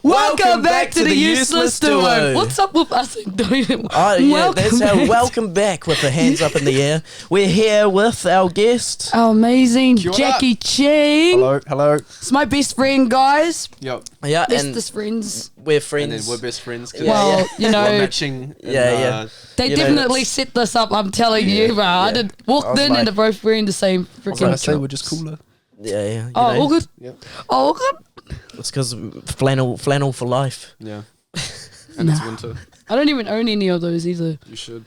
Welcome back to the Useless Duo. What's up with us doing? Oh, yeah, that's how welcome back with the hands up in the air. We're here with our guest. Our amazing Jackie Cheng. Hello. It's my best friend, guys. Yep. Yeah, Bestest friends. we're friends. And then we're best friends. Well, you know, we're matching. And, they definitely set this up. I'm telling you, bro. I did walked in and they're both wearing the same freaking. I say we're just cooler. Yeah. Oh, all good. Yep. Oh, all good. It's because flannel for life. Yeah. And it's winter. I don't even own any of those either. You should.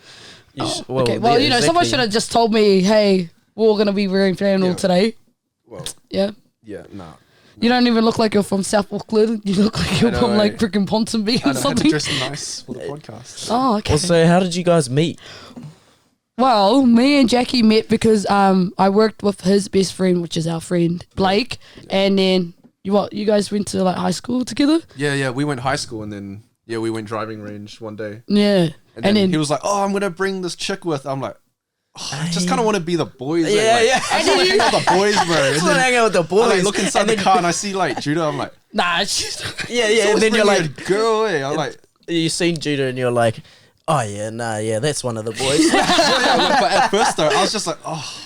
Well, okay. Well, you know, someone should have just told me, hey, we're gonna be wearing flannel today. Well. Yeah. Yeah. Nah. You don't even look like you're from South Auckland. You look like you're from like freaking Ponsonby or something. I had to dress nice for the podcast. Oh, okay. Well, so how did you guys meet? Well, me and Jackie met because I worked with his best friend, which is our friend Blake, and then you guys went to like high school together? Yeah. We went high school and then we went driving range one day. Yeah. And then he was like, "Oh, I'm gonna bring this chick with." I'm like, I just kind of want to be the boys. Yeah. I just want to hang out with the boys, bro. I just want to hang out with the boys. I like, look inside the car and I see like Judah. I'm like, nah, she's yeah. And then you're like, girl, I'm like, you seen Judah and you're like, oh yeah, that's one of the boys. But at first though, I was just like, oh,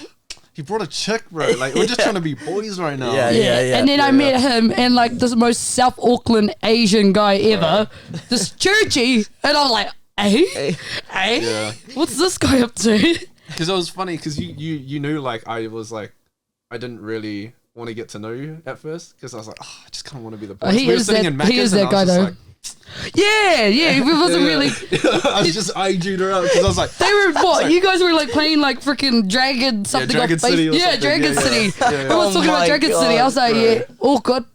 he brought a chick, bro. Like we're just trying to be boys right now. Yeah. And then I met him and like this most South Auckland Asian guy ever, this churchy, and I was like, hey, Yeah. what's this guy up to? Because it was funny because you knew like I didn't really want to get to know you at first because I was like, oh, I just kind of want to be the boys. He is that guy though. Like, yeah, it wasn't really. I was just eyeing Judah up because I was like, they were what? You guys were like playing like freaking Dragon something. Dragon City or something. Dragon City. Yeah. I was talking about Dragon City. I was like, yeah, all good.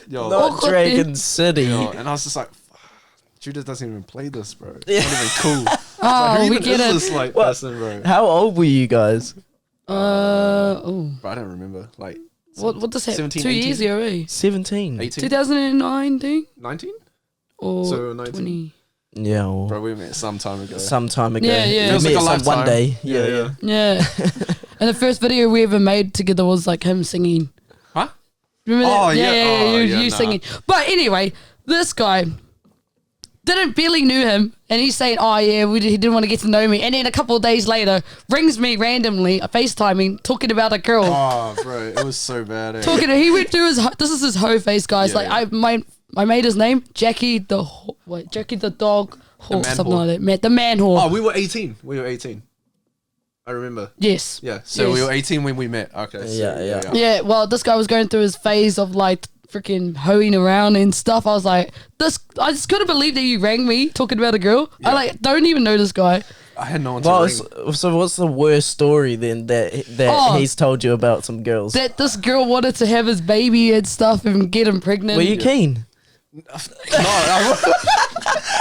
Not Dragon City. And I was just like, Judah doesn't even play this, bro. It's not even cool. Oh, we get it. This, like, person, bro? How old were you guys? Bro, I don't remember. Like, what does that? 17, 2 years ago, eh? 17. 18? 2019? 19? Or So 19? 20? Yeah. Or Bro, we met some time ago. Yeah. Feels like a some lifetime. one day. Yeah. Yeah. And the first video we ever made together was like him singing. Huh? Remember that? Oh, yeah. You singing. But anyway, this guy barely knew him, and he's saying, oh yeah, he didn't want to get to know me, and then a couple of days later rings me randomly, FaceTiming, talking about a girl. Oh, bro, it was so bad. He went through this is his hoe face, guys. I made his name Jackie the dog whore, something like that. The man whore. Oh, we were 18. I remember. Yes. Yeah. So we were 18 when we met. Okay. So, Yeah. Well, this guy was going through his phase of like freaking hoeing around and stuff. I was like, I just couldn't believe that you rang me talking about a girl. Yeah. I like don't even know this guy. I had no one to ring. So what's the worst story then that he's told you about some girls? That this girl wanted to have his baby and stuff and get him pregnant. Were you keen?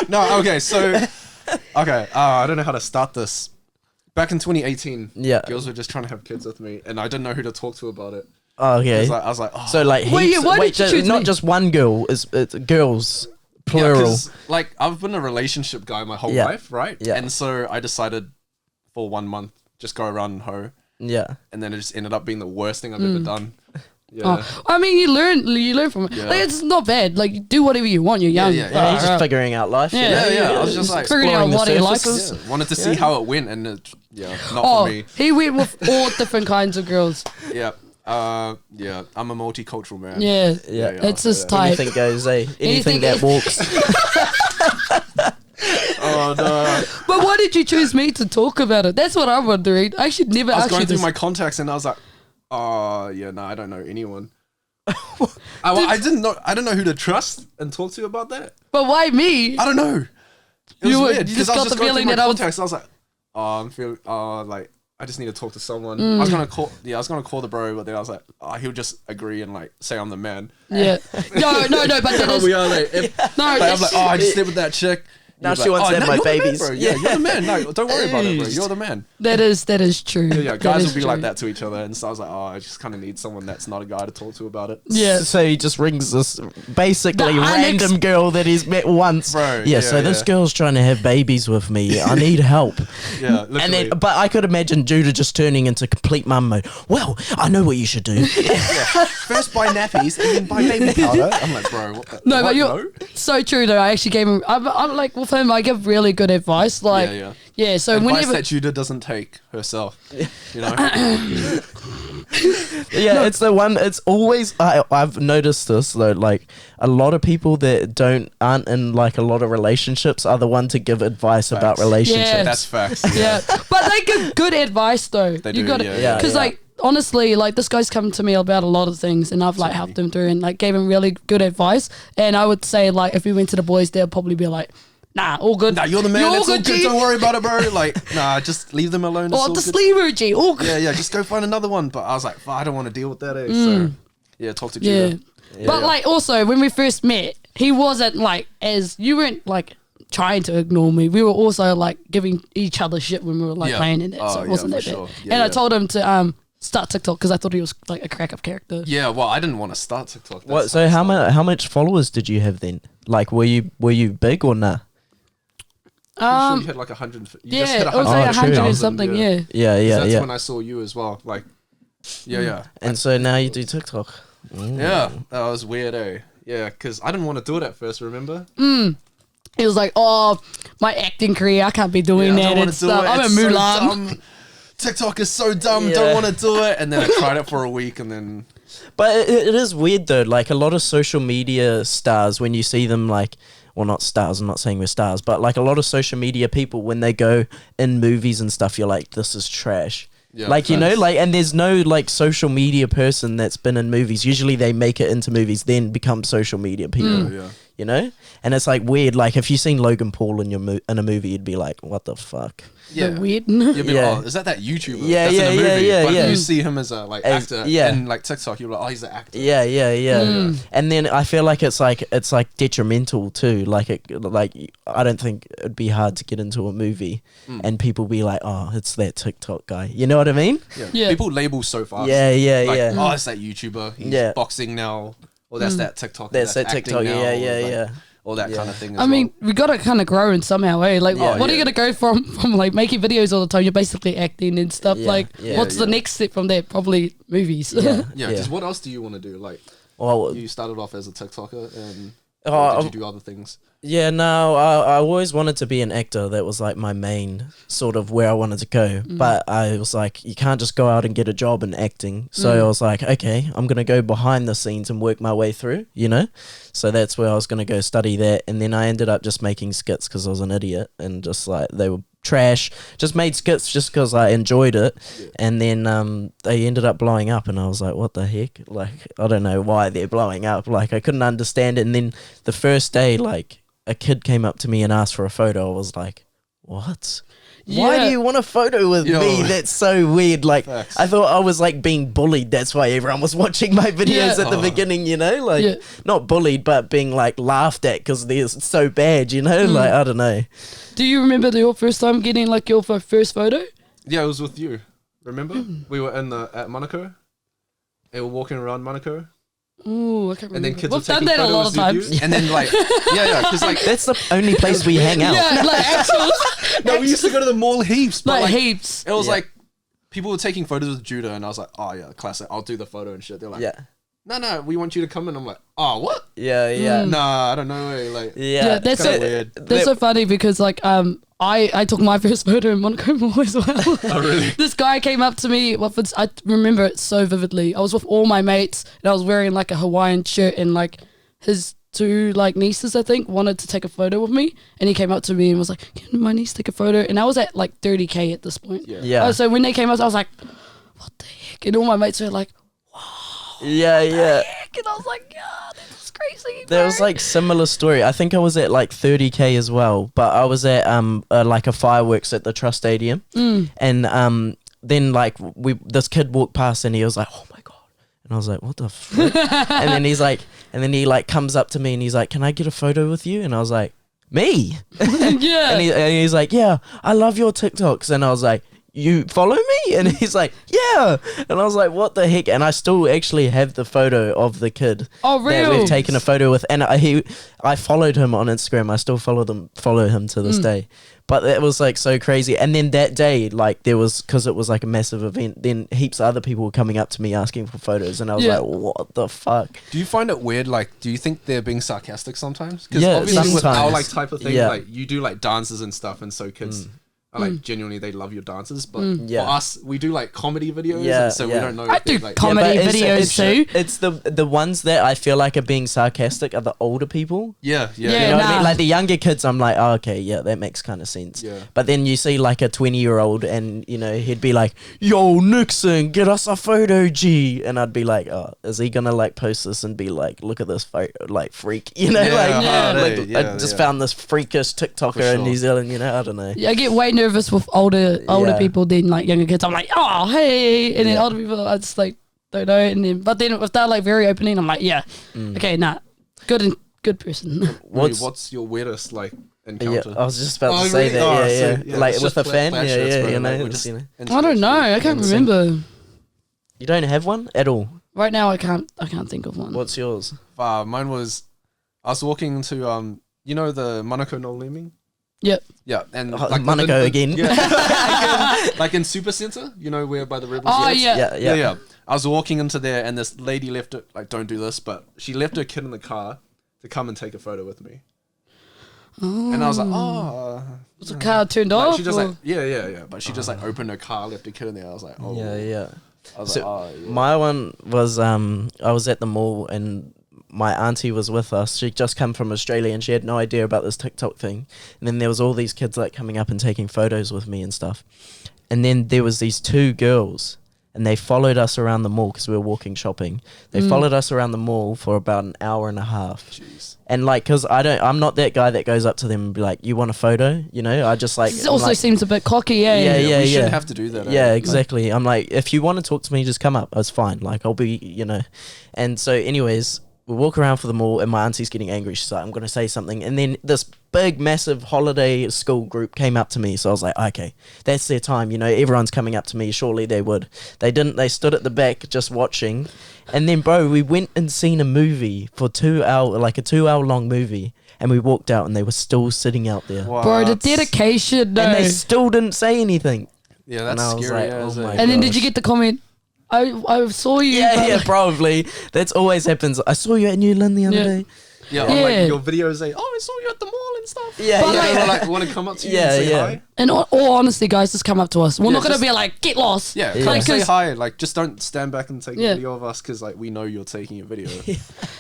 No. Okay. So, I don't know how to start this. Back in 2018, girls were just trying to have kids with me, and I didn't know who to talk to about it. Oh, okay. I was like, oh. So like, why did you choose not me? just one girl. It's girls, plural. Yeah, like I've been a relationship guy my whole life, right? Yeah. And so I decided for 1 month just go around and hoe. Yeah. And then it just ended up being the worst thing I've ever done. Yeah. Oh, I mean, you learn from it. Yeah. Like, it's not bad. Like, you do whatever you want. You're young. Yeah. He's just figuring out life. Yeah. I was just like figuring out what he likes. Yeah. Wanted to see how it went, and not for me. He went with all different kinds of girls. Yeah. I'm a multicultural man. Yeah. It's his type. Anything goes, eh? Anything that walks. Oh no! But why did you choose me to talk about it? That's what I'm wondering. I should never. I was ask you going through this. my contacts, and I was like, I don't know anyone. I didn't know. I don't know who to trust and talk to about that. But why me? I don't know. It was weird you because just I got was just the going through feeling my that contacts. I was like, I'm feeling. Like I just need to talk to someone. I was gonna call. Yeah, I was gonna call the bro, but then I was like, he'll just agree and like say I'm the man. Yeah. No. But that is. We are like, I was like, I just slept with that chick. Now she wants to have my you're the man, babies. bro. Yeah, you're the man. No, don't worry about it, bro. You're the man. That is true. Yeah, guys will be like that to each other, and so I was like, oh, I just kind of need someone that's not a guy to talk to about it. Yeah. So he just rings this basically random girl that he's met once. Bro, So this girl's trying to have babies with me. I need help. Yeah, literally. And then, but I could imagine Judah just turning into complete mum mode. Well, I know what you should do. First buy nappies and then buy baby powder. I'm like, bro, what the, No, what? but you're so true though. I actually gave him. I'm like with him. I give really good advice. Like, yeah. So advice whenever that Judah doesn't take herself, you know. It's the one. It's always. I've noticed this though. Like a lot of people that aren't in like a lot of relationships are the one to give advice about relationships. Yeah. That's facts. yeah, but they give good advice though. They You do, gotta, yeah. because like honestly, like this guy's come to me about a lot of things, and I've like helped him through and like gave him really good advice. And I would say like if we went to the boys, they'll probably be like, nah, all good. Nah, you're the man. It's all good. G. Don't worry about it, bro. Like, nah, just leave them alone. Or just leave her, G. All good. Yeah, just go find another one. But I was like, I don't want to deal with that. So, yeah, talk to Judah. But like also when we first met, he wasn't like you weren't like trying to ignore me. We were also like giving each other shit when we were like playing in it. So it wasn't that bad. sure. And I told him to start TikTok because I thought he was like a crack up character. Yeah, well, I didn't want to start TikTok. What? So how much followers did you have then? Like, were you big or nah? Sure you hit like 100. You just hit it was like 100 or something. Yeah. That's when I saw you as well. Like, yeah. And so now you do TikTok. Yeah, that was weird, eh? Yeah, because I didn't want to do it at first. Remember? He was like, "Oh, my acting career, I can't be doing that and stuff. I'm a Mulan." So TikTok is so dumb. Don't want to do it. And then I tried it for a week, and then. But it is weird though. Like a lot of social media stars, when you see them, like, well, not stars. I'm not saying we're stars, but like a lot of social media people, when they go in movies and stuff, you're like, this is trash. Yeah, like, you know, like, and there's no like social media person that's been in movies. Usually they make it into movies, then become social media people. You know, and it's like weird. Like if you seen Logan Paul in in a movie, you'd be like, what the fuck? Yeah, weird. You'd be like, oh, is that YouTuber? Yeah, that's in a movie. But yeah. you see him as a like actor, and like TikTok, you're like, oh, he's an actor. Yeah. And then I feel like it's like detrimental too. Like I don't think it'd be hard to get into a movie and people be like, oh, it's that TikTok guy. You know what I mean? Yeah. People label so fast. Yeah. Oh, it's that YouTuber. He's boxing now. Or that's that TikTok. That's that TikTok. Now, yeah. All that kind of thing. I mean, we gotta kind of grow in somehow, eh? Like, what are you gonna go from like making videos all the time? You're basically acting and stuff. What's the next step from there? Probably movies. Yeah. Because what else do you want to do? Like, you started off as a TikToker, and did you do other things? Yeah, no, I always wanted to be an actor. That was like my main sort of where I wanted to go. But I was like, you can't just go out and get a job in acting. So I was like, okay, I'm going to go behind the scenes and work my way through, you know? So that's where I was going to go study that. And then I ended up just making skits because I was an idiot and just like they were trash. Just made skits just because I enjoyed it. And then they ended up blowing up and I was like, what the heck? Like, I don't know why they're blowing up. Like, I couldn't understand it. And then the first day, like, a kid came up to me and asked for a photo. I was like, what? Why do you want a photo with me? That's so weird. Like, Facts. I thought I was like being bullied. That's why everyone was watching my videos at the beginning, you know? Like, not bullied, but being like laughed at because they're so bad, you know? Like, I don't know. Do you remember your first time getting like your first photo? Yeah, it was with you. Remember? We were at Monaco. They were walking around Monaco. Ooh, I can't remember. And then kids We've were taking done that a lot photos of times. with you. And then like, because like That's the only place we hang out. Yeah, like actual. no, we used to go to the mall heaps, but Like like heaps. it was like people were taking photos with Judah, and I was like, oh yeah, classic. I'll do the photo and shit. They're like, no, we want you to come in. I'm like, oh, what? Yeah. Nah, I don't know. Like, Yeah, that's kinda so weird. That's so funny because like I took my first photo in Monaco Mall as well. Oh really? This guy came up to me. I remember it so vividly. I was with all my mates and I was wearing like a Hawaiian shirt and like his two like nieces I think wanted to take a photo with me and he came up to me and was like, "Can my niece take a photo?" And I was at like 30K at this point. Yeah. So when they came up, I was like, "What the heck?" And all my mates were like, Yeah. "Heck?" And I was like, "God, that's crazy." There was like similar story. I think I was at like 30K as well, but I was at like a fireworks at the Trust Stadium, and then like this kid walked past and he was like, "Oh my god," and I was like, "What the frick?" And then he like comes up to me and he's like, "Can I get a photo with you?" And I was like, me? Yeah. And he's like, yeah, I love your TikToks. And I was like, you follow me? And he's like, yeah. And I was like, what the heck? And I still actually have the photo of the kid Oh, that real? we've taken a photo with. And I followed him on Instagram. I still follow him to this day. But it was like so crazy. And then that day, like there was, because it was like a massive event, then heaps of other people were coming up to me asking for photos. And I was like, what the fuck? Do you find it weird? Like, do you think they're being sarcastic sometimes? Because Yeah, obviously with our sometimes. like type of thing, Yeah. like you do like dances and stuff, and so kids are like genuinely they love your dances. But Yeah. for us, we do like comedy videos, Yeah, and so we yeah. don't know. I if they, do like, comedy but videos too. It's the ones that I feel like are being sarcastic are the older people. Yeah. Yeah, You know what I nah. mean? Like the younger kids, I'm like, oh, okay, yeah, that makes kind of sense. Yeah. But then you see like a 20-year-old and, you know, he'd be like, yo, Nixon, get us a photo, G. And I'd be like, oh, is he going to like post this and be like, look at this photo, like freak, you know? Yeah, like, yeah. like, Yeah, I just yeah. found this freakish TikToker For in sure. New Zealand, you know? I don't know. Yeah, I get way nervous with older Yeah. people than like younger kids. I'm like, oh hey, and then Yeah. older people, I just like don't know. And then, but then if they're like very opening, I'm like, yeah, okay, nah, good person. What's your weirdest like Yeah, encounter? I was just about Oh, to say really? that. Oh, yeah, so, yeah. Like it's with a just fan. flash Yeah, shirts, yeah, bro, you like, know. we're just you know. I don't know. I can't Insane. remember You don't have one at all. right now. I can't think of one. What's yours? Mine was, I was walking into you know the Manukau no Leming? Yep. Yeah, and Oh, Manukau again. Yeah, like in Super Centre, you know, where by the Rebels. Oh Yachts? yeah. Yeah. I was walking into there, and this lady left it. Like, don't do this, but she left her kid in the car to come and take a photo with me. And I was like, oh. Was the car turned Like, off? she just or- like, yeah. But she just like opened her car, left her kid in there. I was like, oh. Yeah. I was So like, oh, yeah. my one was I was at the mall and my auntie was with us. She'd just come from Australia and she had no idea about this TikTok thing. And then there was all these kids like coming up and taking photos with me and stuff. And then there was these two girls and they followed us around the mall because we were walking shopping. They followed us around the mall for about an hour and a half. Jeez. And like, cause I'm not that guy that goes up to them and be like, you want a photo? You know, I just like, It I'm also like, seems a bit cocky, eh? Yeah. We shouldn't have to do that. yeah, exactly. I'm like, if you want to talk to me, just come up. It's fine. Like, I'll be, you know. And so, anyways, we walk around for the mall, and my auntie's getting angry. She's like, I'm going to say something. And then this big, massive holiday school group came up to me. So I was like, okay, that's their time. You know, everyone's coming up to me. Surely they would. They didn't. They stood at the back just watching. And then, bro, we went and seen a movie for 2 hour, like a 2 hour long movie. And we walked out, and they were still sitting out there. Bro, the dedication, though. And they still didn't say anything. Yeah, And that's I was scary. like, yeah, oh isn't my it? And then did gosh. you get the comment? I saw you. Yeah, but yeah, like- probably. That's always happens. I saw you at Newland the other Yeah. day. Yeah, Yeah. on like your videos, say, oh, I saw you at the mall and stuff. Yeah, But yeah. like- They like want to come up to you Yeah, and say yeah. hi. In all honesty, guys, just come up to us. We're Yeah, not gonna just- be like, get lost. Yeah, Yeah. come Like, say 'cause- hi. Like, just don't stand back and take Yeah. a video of us because like we know you're taking a video.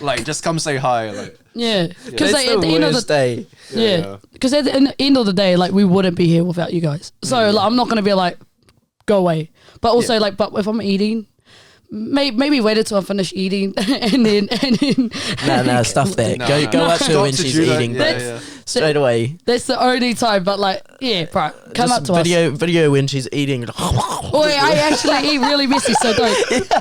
Like, just come say hi. Like, Yeah, because That's at the end of worst the day. yeah, because at the end of the day, like we wouldn't be here without you guys. So like, I'm not gonna be like, go away. But also like, but if I'm eating, maybe wait until I finish eating and then No, stuff that. No, go no. go up to her Stop when to she's Judah. eating. Yeah, but yeah. straight away. That's the only time. But like, yeah, bro, come Just up to us. video when she's eating. Wait, I actually eat really messy, so don't.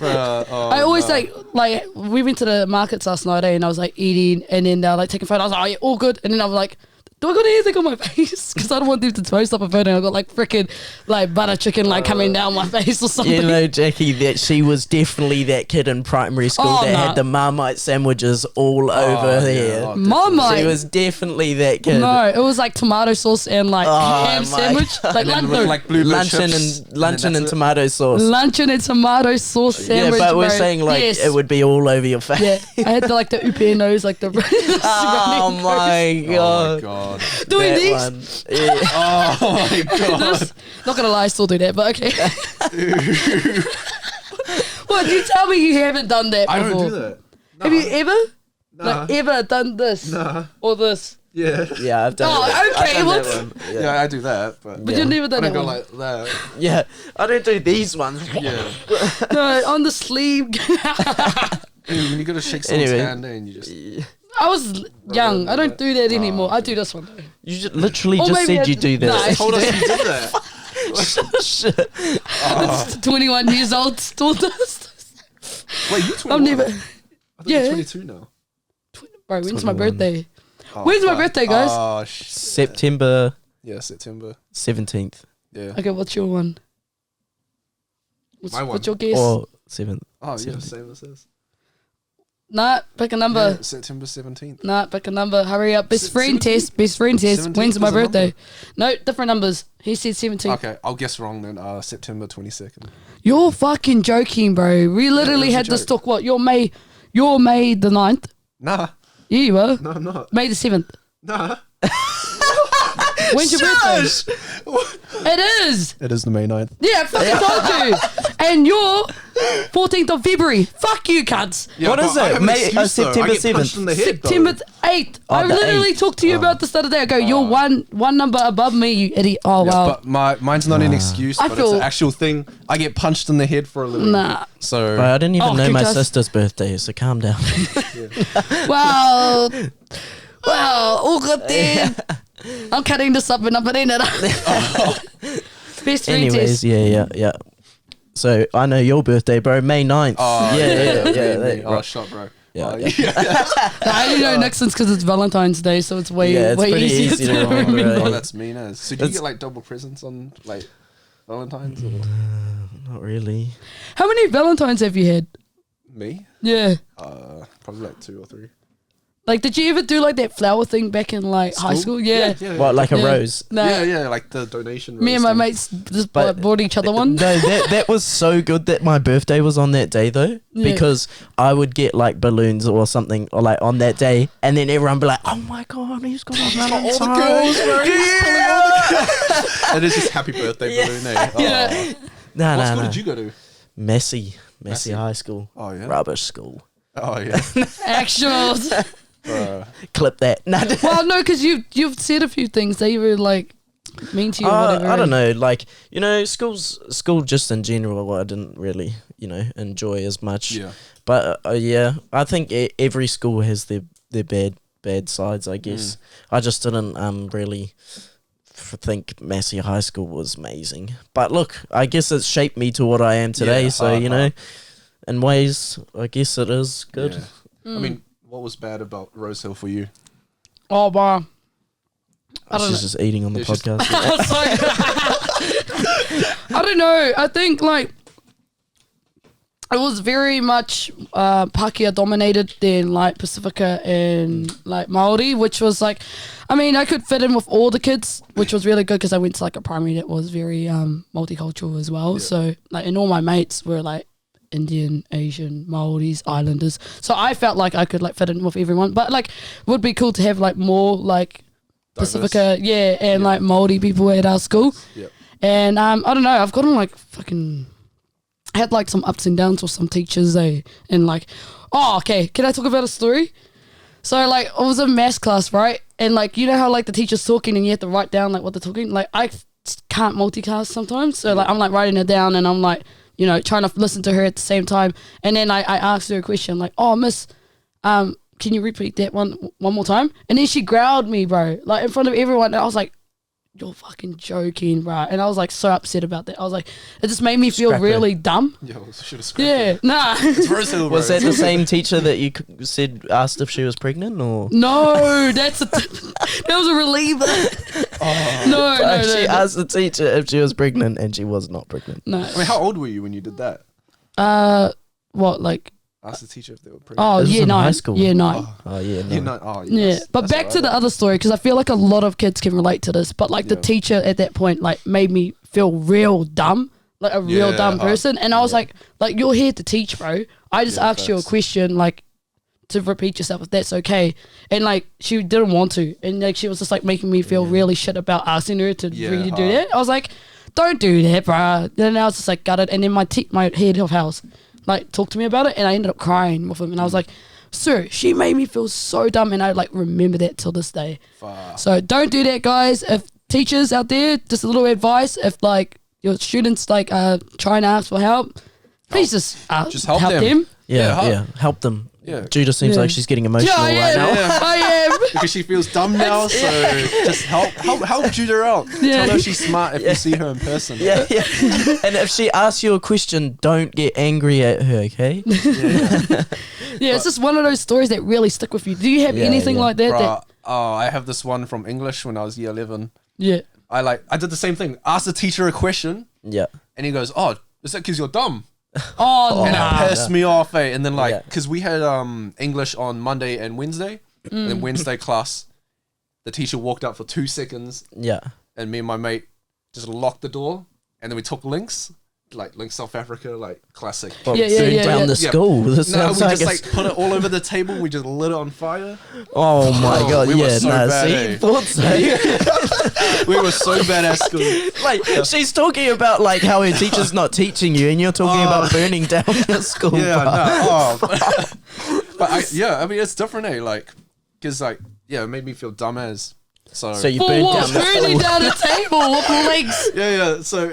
I always like we went to the markets last night and I was like eating and then they're like taking photos. I was like, oh, yeah, all good. And then I was like, do I got anything on my face? Because I don't want them to post up a photo. And I got like freaking like butter chicken like coming down my face or something. You know, Jackie, that she was definitely that kid in primary school Oh, that no. had the Marmite sandwiches all over there. Oh, Marmite. She was definitely that kid. No, it was like tomato sauce and like Oh, ham my sandwich. God. Like, And then lunch, with no, like blue Luncheon chips, and that's it. tomato sauce. luncheon and tomato sauce sandwich. Yeah, but we're bro. saying like Yes. it would be all over your face. Yeah, I had the like the upenos, like the. Oh my Oh god. my god. Doing That these. one. Yeah. Oh my god. Not gonna lie, I still do that, but okay. What? You tell me you haven't done that before. I don't do that. Have you ever? Nah. Like ever done this Nah. or this? Yeah. Yeah, I've done Oh, that. I've okay, done what? that one. Yeah. Yeah. I do that, but But you've never I done don't that go one. like that. Yeah, I don't do these ones. Yeah. No, on the sleeve. Dude, when you gotta shake someone's Anyway. hand and you just I was young. I don't do that anymore. I do this one. Though. You just literally Or just maybe said I you d- do No, that. told us you did that. Shit. It's 21 years old, still does. Wait, you 21? I'm never. I thought Yeah. you're 22 now. Bro, when's my 21. birthday? When's my birthday, guys? Oh, shit. September Yeah, September. 17th Yeah. Okay, what's your one? My one. What's your guess? or 7th. Oh, yeah, 17th. same as this. Nah, pick a number. Yeah, September 17th. Nah, pick a number. Hurry up. Best friend 17th? test. Best friend test. 17th When's my is a birthday? number. No, different numbers. He said 17. Okay, I'll guess wrong then. September 22nd. You're fucking joking, bro. We literally it was a had this joke. talk. What? You're May the 9th? Nah, Yeah, you were. no, I'm not. May the 7th. Nah. When's your birthday? It is. It is the May 9th. Yeah, I fucking told you. And you're 14th of February. Fuck you, cunts. Yeah, What but is I it? have an May- excuse, though. September I get punched 7th. in the head, September though. 8th. Oh, I the literally 8th. talked to you about this the other day. I go, you're one number above me, you idiot. Oh, Yeah, wow. but mine's not an excuse, I but feel- it's an actual thing. I get punched in the head for a living. Nah. So Bro, I didn't even Oh, know my just- sister's birthday, so calm down. Well, all good then. I'm cutting this up and I'm putting it up. Best friend Anyways, test. yeah. So I know your birthday, bro. May 9th. Oh, yeah. me. Oh, Right. shot, bro. Yeah, Oh, yeah. I only know Nixon's because it's Valentine's Day, so it's way, Yeah, it's way pretty easier easy to remember, remember. right? Oh, that's mean as. So do you That's- get like double presents on like Valentine's? Or? Not really. How many Valentines have you had? Me? Yeah. Probably like 2 or 3. Like, did you ever do like that flower thing back in like high school? Yeah. What, like a Yeah. rose? No. Yeah, like the donation. Me and my rose thing. mates just But- bought each other one. No, that was so good that my birthday was on that day though, Yeah. because I would get like balloons or something or like on that day, and then everyone be like, "Oh my god, he's got a Valentine's." all the girls, bro. Yeah. It is just happy birthday balloon, eh? Oh. Yeah. No, What no, school no. did you go to? Messy Messy. high school. Oh yeah. Rubbish school. Oh yeah. Actuals. Clip that. No, Well, no, because you've said a few things they were like mean to you or whatever. I don't know, like, school just in general I didn't really, enjoy as much. Yeah. But yeah, I think every school has their bad sides, I guess. I just didn't really think Massey High School was amazing. But look, I guess it's shaped me to what I am today, Yeah, so, hard. in ways, I guess it is good. Yeah. I mean, what was bad about Rosehill for you? Oh, wow. I don't She's know. just eating on the It's just- podcast. I don't know. I think like it was very much Pakeha dominated than like Pacifica and like Maori, which was like, I mean, I could fit in with all the kids, which was really good because I went to like a primary that was very multicultural as well. Yeah. So like, and all my mates were like Indian, Asian, Maoris, Islanders. So I felt like I could like fit in with everyone. But like, it would be cool to have like more like Diverse. Pacifica, yeah, and like Maori people at our school. Yeah. And I don't know, I've gotten like fucking I had like some ups and downs with some teachers, and like, oh, okay, can I talk about a story? So like, I was in maths class, right? And like, you know how like the teacher's talking and you have to write down like what they're talking? Like, I can't multitask sometimes. So like, I'm like writing it down and I'm like, trying to listen to her at the same time. And then I asked her a question like, oh, miss, can you repeat that one more time? And then she growled me, bro, like in front of everyone. And I was like, you're fucking joking, bro. And I was like so upset about that. I was like, it just made me feel Scrap it. really dumb. Yo, should have scrapped Yeah, it. nah. It's Rosehill, bro. Was that the same teacher that you asked if she was pregnant, or? No, that was a reliever. No, She no. asked the teacher if she was pregnant, and she was not pregnant. No. I mean, how old were you when you did that? What, like, Ask the teacher if they were pregnant. oh, This was year in high 9. school. Year 9. Oh yeah, no. You know, oh, Yeah, but back to the other story, because I feel like a lot of kids can relate to this. But like the Yeah. teacher at that point, like made me feel real dumb, like a real Yeah, dumb person. And I was like you're here to teach, bro. I just Yeah, asked you a facts. question, like to repeat yourself if that's okay. And like she didn't want to, and like she was just like making me feel really shit about asking her to Yeah, really do hard. that. I was like, don't do that, bro. Then I was just like gutted. And then my head of house like talked to me about it, and I ended up crying with him. And I was like, sir, she made me feel so dumb, and I like remember that till this day. Fuck. So don't do that, guys. If teachers out there, just a little advice, if like your students like trying to ask for help, please just help them. Yeah, Yeah, help them. Yeah. Judah seems Yeah. like she's getting emotional Yeah, I right am. now. Yeah. I am. Because she feels dumb now, so just help Judah out. Yeah. Tell her she's smart if you see her in person. Yeah. And if she asks you a question, don't get angry at her, okay? Yeah, it's just one of those stories that really stick with you. Do you have Yeah, anything yeah. like that? Bruh, Oh, I have this one from English when I was year 11. Yeah. I did the same thing. Asked the teacher a question. Yeah. And he goes, "Oh, is that because you're dumb?" Oh, And nah. it pissed me off, eh? And then Yeah. because we had English on Monday and Wednesday, and then Wednesday class, the teacher walked out for 2 seconds, Yeah. and me and my mate just locked the door, and then we took links, like Link South Africa, like classic. Well, Yeah, burn yeah, down yeah. the school. This No, sounds we like just it's- like put it all over the table. We just lit it on fire. Oh my Oh, god! we were Yeah, so no, bad, see, eh? thought so. We were so bad at school. Like she's talking about like how her teacher's not teaching you, and you're talking about burning down your school. Yeah, bar. no. But I mean, it's different, eh? Like, because like, yeah, it made me feel dumb as. So So you For burned what? down the Burning school. down the table with legs. yeah. So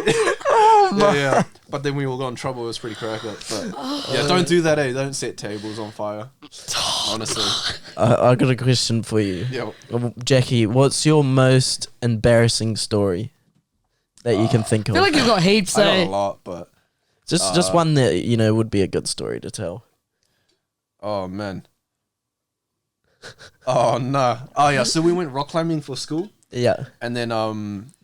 yeah. But then we all got in trouble. It was pretty crack. But yeah, don't do that, eh? Don't set tables on fire. Honestly. I got a question for you. Yeah. Jackie, what's your most embarrassing story that you can think I of? feel like you've got heaps, I got eh? a lot, but just one that would be a good story to tell. oh man. Oh no. Oh yeah. So we went rock climbing for school, Yeah. and then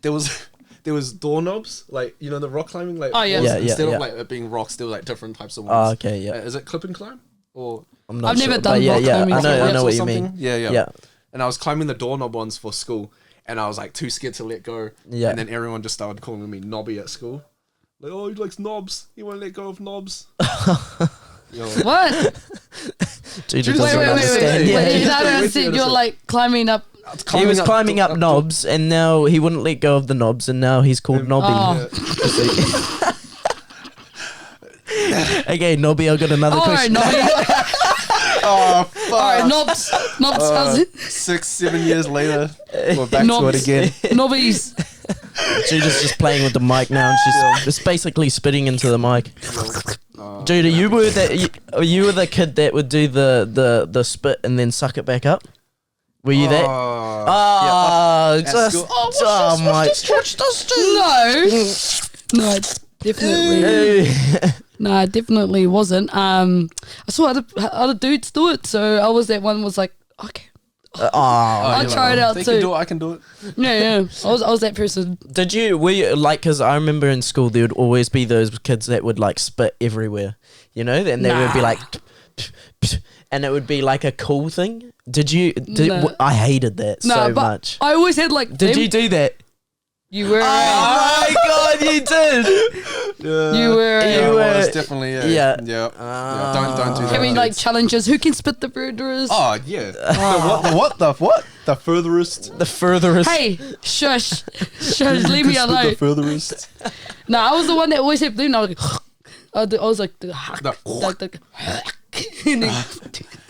there was doorknobs, like the rock climbing, like Oh, yeah. walls, Yeah, yeah, instead yeah. of like it being rocks, there were like different types of Oh, ones. okay. Yeah. Is it clip and climb or I'm not I've sure, never but done yeah, rock yeah. climbing I know. I rock know or what you something? mean. Yeah. Yeah. And I was climbing the doorknob ones for school, and I was like too scared to let go. Yeah. And then everyone just started calling me knobby at school. Like, oh, he likes knobs. He won't let go of knobs. What? Judah Wait, doesn't wait, wait, understand. wait, Yeah. wait. Wait, Wait, I wait, don't wait, see. wait, You're wait. like climbing up. He was climbing up knobs, and now he wouldn't let go of the knobs, and now he's called Nobby. Oh. Okay, Nobby, I got another All right, question. Nobby. Oh, fuck. All right, knobs. Knobs, how's it? 6-7 years later, we're back to Knobs. it again. Knobbies. Judah's just playing with the mic now, and she's just basically spitting into the mic. Judah, you were the kid that would do the spit and then suck it back up. Were you that? Ah, At just school. oh my. No, definitely. No, it definitely wasn't. I saw other dudes do it, so I was that one. Was like, okay, I'll try it out They too. can do it, I can do it. Yeah. I was that person. Were you like? Because I remember in school there would always be those kids that would like spit everywhere, and they would be like, and it would be like a cool thing. Nah. I hated that No, so but much. I always had like. Did you do that? You were. Oh my god, you did! You were. Yeah, You well, it's were- definitely yeah. yeah. Yeah. Don't do that. Having like kids. challenges. Who can spit the furthest? Oh yeah. The furthest. The furthest. Hey, shush, leave me alone. The furthest. No, I was the one that always had to do. And I was like, I was like, and then-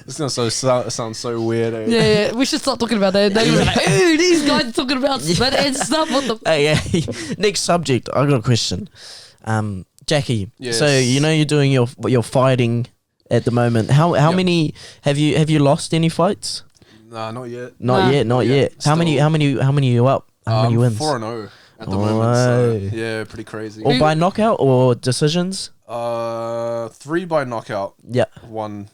It's gonna sound so weird. Eh? yeah, we should stop talking about that. They were like, ooh, these guys talking about spit and stuff. What the? Hey, next subject. I got a question. Jackie. Yes. So you're doing your fighting at the moment. How Yep. many have you lost any fights? Nah, not yet. Not Nah. yet. Not Yeah, yet. How many still. are you up? How many wins? 4-0 at the Whoa. moment. So, yeah, pretty crazy. Or by knockout or decisions? 3 by knockout, Yeah. 1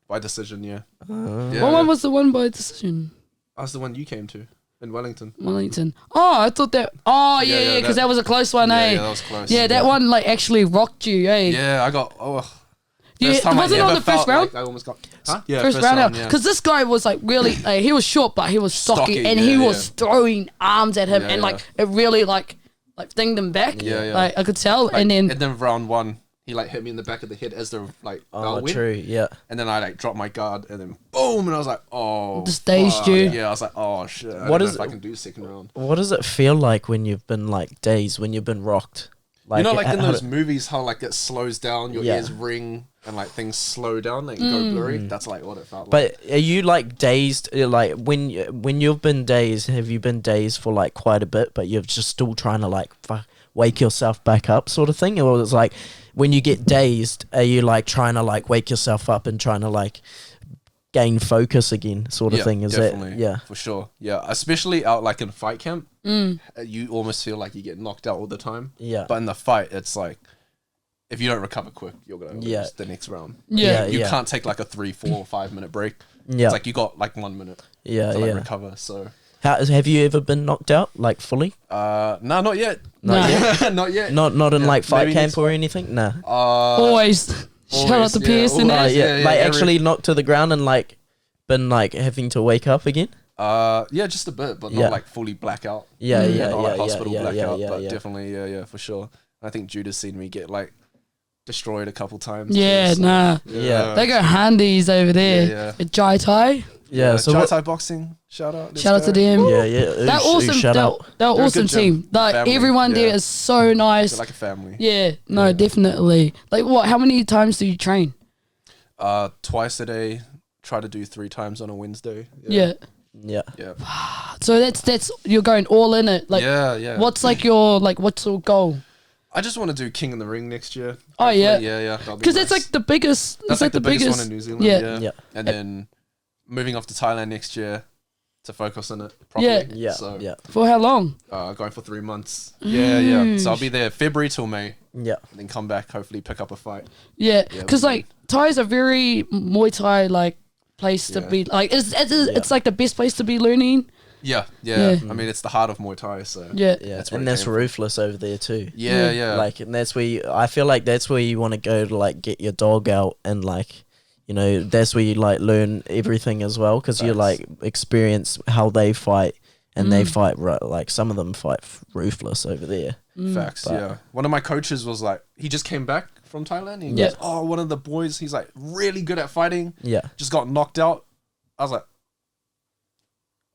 by decision. Yeah. What one was the one by decision? That's the one you came to in Wellington. Wellington. Oh, I thought that. Oh, Yeah, yeah, yeah, because that- that was a close one, Yeah, eh? yeah, that was close. Yeah, that one like actually rocked you, eh? Yeah, I got. Yeah, First time was I it on ever the first felt round? like I almost got. Huh? Yeah, First round out, yeah. because this guy was like really, he was short, but he was stocky, Stocky, and yeah, he was yeah. throwing arms at him, Yeah, and yeah. like it really like dinged him back. Yeah, yeah. Like I could tell, and then round 1, he like hit me in the back of the head as the like bell Oh, went. true. Yeah. And then I like dropped my guard, and then boom, and I was like, oh, Just dazed fuck. you. Yeah, I was like, oh shit. I What don't is know if it- I can do second round? What does it feel like when you've been like dazed, when you've been rocked? Like, You know, like in how- those movies, how like it slows down, your Yeah. ears ring, and like things slow down, like go blurry. That's like what it felt like. But are you like dazed? Like when you've been dazed, have you been dazed for like quite a bit, but you're just still trying to like wake yourself back up, sort of thing? Or it's like when you get dazed, are you like trying to like wake yourself up and trying to like gain focus again, sort of thing? Is definitely, that yeah? for sure. Yeah, especially out like in fight camp, you almost feel like you get knocked out all the time. Yeah. But in the fight, it's like if you don't recover quick, you're gonna lose Yeah. the next round. yeah. You can't take like a 3, 4, 5 minute break. Yeah. It's like you got like 1 minute. Yeah, to like yeah. recover. So Have you ever been knocked out like fully? no, not yet. Not yet. Not yet. Not in Yeah, like fight maybe camp next or fight. anything. Nah. Always. Shout out to Pierce and that. always. Yeah, yeah, like every- actually knocked to the ground and like been like having to wake up again. Yeah, just a bit, but Yeah. not like fully blackout. Yeah, yeah, not yeah, like hospital yeah, blackout, yeah, but yeah. definitely, yeah, for sure. I think Judah's seen me get like destroyed a couple times. Yeah, too, so, nah. Yeah. They got handies over there. Yeah, At Jai Tai. Yeah, so Muay what, Thai boxing. Shout out. Shout out to them. yeah, yeah. They're awesome. Shout out. They're They're a awesome good gym. team. Like Family, everyone there yeah. is so nice. They're like a family. Yeah, no, definitely. Like what? How many times do you train? Twice a day. Try to do 3 times on a Wednesday. Yeah. Yeah. Yeah. So that's you're going all in it. Like yeah. what's what's your goal? I just want to do King in the Ring next year. Oh, yeah. Yeah. Because it's like the biggest. that's It's like the biggest one in New Zealand. Yeah. Yeah. And then moving off to Thailand next year to focus on it properly. Yeah. Yeah. So Yeah. For how long? going for 3 months. Yeah. So I'll be there February till May, Yeah. and then come back. Hopefully pick up a fight. Yeah, Yeah, because like Thai is a very Muay Thai like place to Yeah. be. Like it's like the best place to be learning. Yeah. Yeah. I mean, it's the heart of Muay Thai. So Yeah. Yeah, That's where and it that's came from. ruthless over there too. yeah. Like, and that's where I feel like that's where you want to go to like get your dog out and like, you know, that's where you like learn everything as well because you Facts. like experience how they fight and they fight like some of them fight ruthless over there. Facts. But- Yeah. One of my coaches was like, he just came back from Thailand. And he Yeah. goes, "Oh, one of the boys, he's like really good at fighting. Yeah, Just got knocked out." I was like,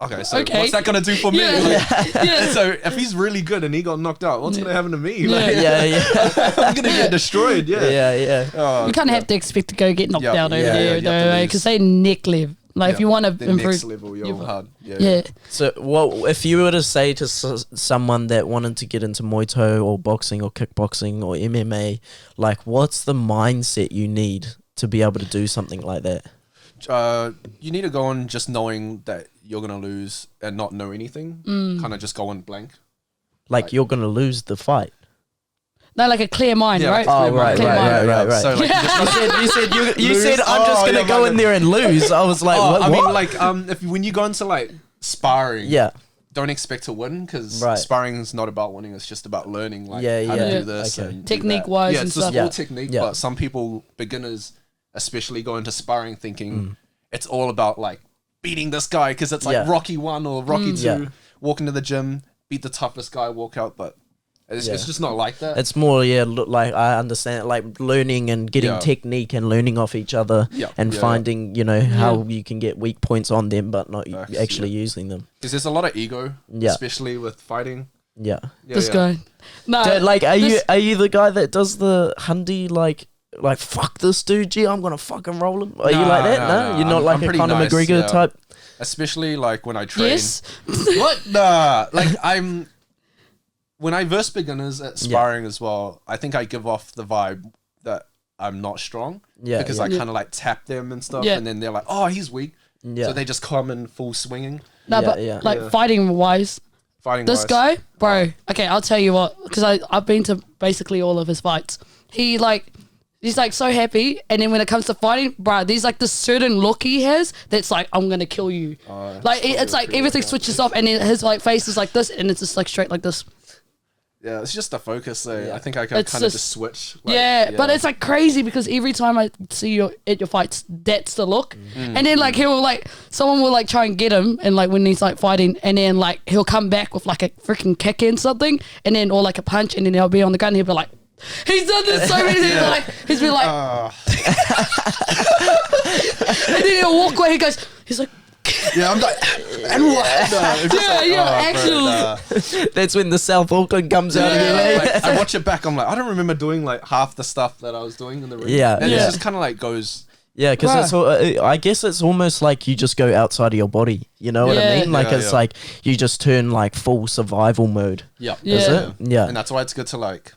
"Okay, so Okay. what's that gonna do for me?" Yeah. Like, Yeah. So if he's really good and he got knocked out, what's gonna happen to me? Yeah. Like, yeah. I'm gonna get destroyed. Yeah. Yeah. Oh, You kind of yeah. have to expect to go get knocked Yeah, out over yeah, there you have to though, lose. because they neck live. Like if Yeah. you want to The improve, next level, you're hard. yeah. So, what if you were to say to someone that wanted to get into Muay Thai or boxing or kickboxing or MMA, like, what's the mindset you need to be able to do something like that? You need to go on just knowing that you're gonna lose and not know anything. Kind of just go on blank. Like, you're gonna lose the fight. No, like a clear mind, Yeah, right? like a clear Oh, right, mind. Clear mind. right. So like, You Lose? said I'm just Oh, gonna yeah, go man. in there and lose. I was like, what? I mean, what? like, if when you go into like sparring, Yeah, don't expect to win because Right. sparring is not about winning. It's just about learning, like Yeah, how yeah. to do this Okay. and do Technique that. wise Yeah, and it's a stuff. small Yeah. technique, Yeah. but some people, beginners especially, go into sparring thinking it's all about like beating this guy because it's like Yeah. Rocky 1 or Rocky 2. Yeah. Walk into the gym, beat the toughest guy, walk out, but it's Yeah. just not like that. it's more like I understand it, like learning and getting Yeah. technique and learning off each other Yeah. and Yeah. finding, you know, how you can get weak points on them but not Facts, actually using them. Because there's a lot of ego, Yeah. especially with fighting. Yeah. Yeah, This yeah. guy. No, Dude, like, are this- you the guy that does the Hundy like fuck this dude? Gee, I'm gonna fucking roll him. Are you like that? No, you're not I'm like a pretty Conor nice, McGregor yeah. type. Especially like when I train. Yes. What? Nah. Like when I verse beginners at sparring as well, I think I give off the vibe that I'm not strong. Yeah, Because yeah. I kind of like tap them and stuff, Yeah. and then they're like, "Oh, he's weak." Yeah. So they just come in full swinging, No, Yeah, but yeah. like Yeah. fighting wise, fighting. this wise. guy, bro. Okay, I'll tell you what, because I've been to basically all of his fights. He's like so happy, and then when it comes to fighting, bro, there's like this certain look he has that's like, I'm gonna kill you. Like it's like everything switches off, and then his like face is like this, and it's just like straight like this. Yeah, it's just the focus. I think I can It's kind of just- just switch. Like, Yeah, but it's like crazy because every time I see you at your fights, that's the look. And then like someone will like try and get him, and like when he's like fighting, and then like he'll come back with like a freaking kick in something, and then or like a punch, and then he'll be on the ground, and he'll be like, he's done this so many times. He's been like, and then he'll walk away. He's like, yeah, I'm like, and what? No, it's just yeah, like, yeah, bro, actually. nah. That's when the South Auckland comes out of your leg. Like, I watch it back. I'm like, I don't remember doing like half the stuff that I was doing in the ring. Yeah, and yeah. it just kind of like goes. Yeah, because Bruh. it's all, I guess it's almost like you just go outside of your body. You know what I Yeah. mean? Like Yeah, it's yeah. like you just turn like full survival mode. Yeah, Is it? Yeah. and that's why it's good to like,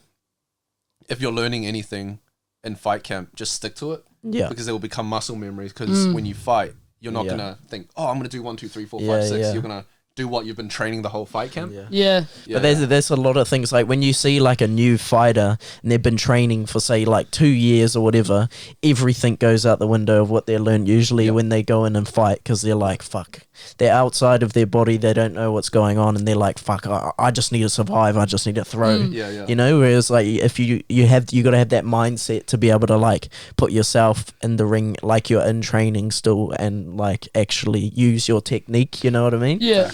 if you're learning anything in fight camp, just stick to it. Yeah. Because it will become muscle memories. Because when you fight, you're not Yeah. gonna think, oh, I'm gonna do 1, 2, 3, 4, 5, Yeah, 6. yeah. You're gonna do what you've been training the whole fight camp. Yeah. Yeah. Yeah. But there's a lot of things like when you see like a new fighter and they've been training for say like 2 years or whatever, everything goes out the window of what they learned usually when they go in and fight because they're like, fuck, they're outside of their body, they don't know what's going on, and they're like, fuck, I just need to survive, I just need to throw. You know, whereas like if you got to have that mindset to be able to like put yourself in the ring like you're in training still, and like actually use your technique, you know what I mean? Yeah,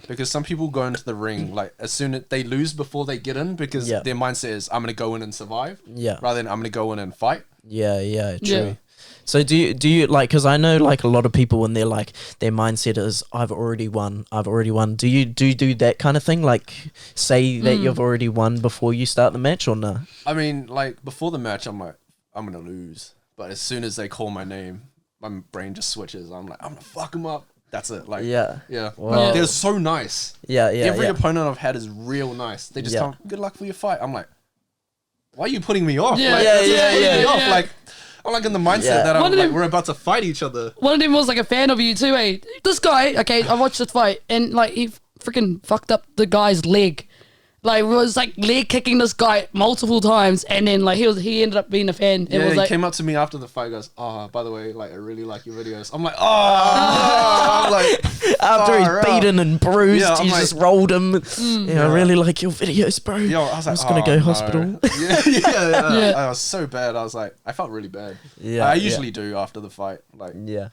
because some people go into the ring like as soon as they lose before they get in, because their mindset is I'm gonna go in and survive, rather than I'm gonna go in and fight. True. So do you like, because I know like a lot of people when they're like their mindset is I've already won. Do you do that kind of thing, like say that you've already won before you start the match, or no? I mean, like before the match I'm like, I'm gonna lose, but as soon as they call my name, my brain just switches. I'm like, I'm gonna fuck them up. That's it. Like Wow. They're so nice. Every opponent I've had is real nice. They just tell me, good luck for your fight. I'm like, why are you putting me off? Like, I'm like in the mindset that I'm like, we're about to fight each other. One of them was like a fan of you too, eh? This guy, okay, I watched this fight and like he freaking fucked up the guy's leg. Like, was like leg kicking this guy multiple times, and then like he ended up being a fan. Yeah, was, he like, came up to me after the fight, goes, "Oh, by the way, like I really like your videos." I'm like, I'm like after he's beaten and bruised, you like, just rolled him. I really like your videos, bro. Yo, I was like, gonna go hospital. No. I was so bad. I was like, I felt really bad. I usually do after the fight. Like, yeah.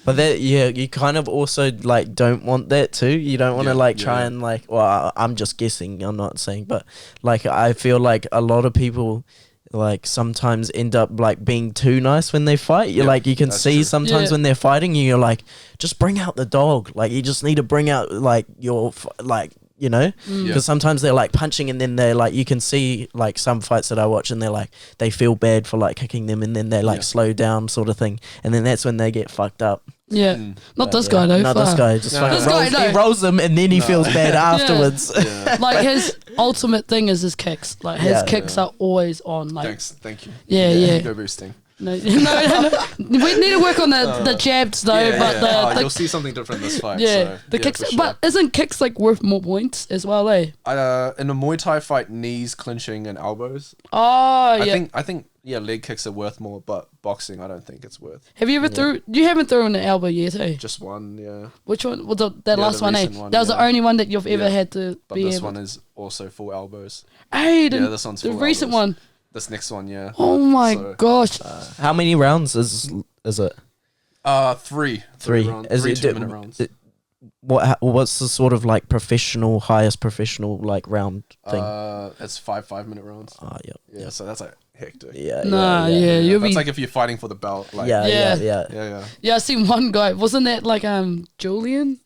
But that, you kind of also like don't want that too. You don't want to like try and like, well, I'm just guessing, I'm not saying, but like I feel like a lot of people like sometimes end up like being too nice when they fight. You're like, you can see sometimes when they're fighting, you're like, just bring out the dog. Like you just need to bring out like your like, you know, because sometimes they're like punching, and then they're like, you can see like some fights that I watch, and they're like, they feel bad for like kicking them, and then they like slow down sort of thing, and then that's when they get fucked up. Not this guy though. Not this guy. Just he rolls them, and then he feels bad afterwards. Like his ultimate thing is his kicks. Like his kicks are always on. Like, thank you. Yeah. Go boosting. No. We need to work on the jabs though. But you'll see something different this fight. Yeah, the kicks. Sure. But isn't kicks like worth more points as well? Eh? In a Muay Thai fight, knees, clinching, and elbows. Oh, I think leg kicks are worth more, but boxing, I don't think it's worth. Have you ever You haven't thrown an elbow yet, eh? Just one, yeah. Which one? Well, that last one, eh? That was the only one that you've ever had to but be this able. one is also full elbows. Hey, this one's the full recent elbows. one. This next one, yeah. Oh my gosh! How many rounds is it? 3 rounds. Is 3 it 2-minute rounds. What's the sort of like highest professional like round thing? It's 5-minute rounds. Oh yeah. So that's like hectic. You'll be. That's like if you're fighting for the belt. Like, yeah. I seen one guy. Wasn't that like Julian?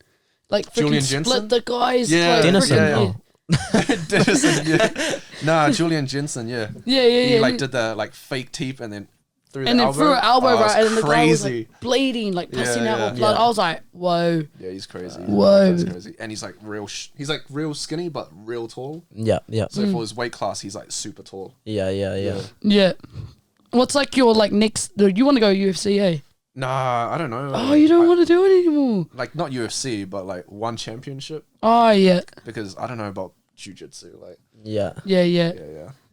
Like Julian split Jensen? the guys. Yeah, like, Dennison. Dennison, Nah, Julian Jensen, He like did the like fake teep and then threw the elbow. Threw an elbow right, and the guy was crazy. like bleeding, like passing out with blood. I was like, whoa. Yeah, he's crazy. Whoa. He's crazy. And he's like he's like real skinny but real tall. Yeah. So for his weight class, he's like super tall. Yeah. What's like your like next? You want to go UFC, eh? Nah, I don't know. Oh, you don't want to do it anymore. Like not UFC, but like one championship. Oh yeah. Because I don't know about jiu-jitsu, like. Yeah.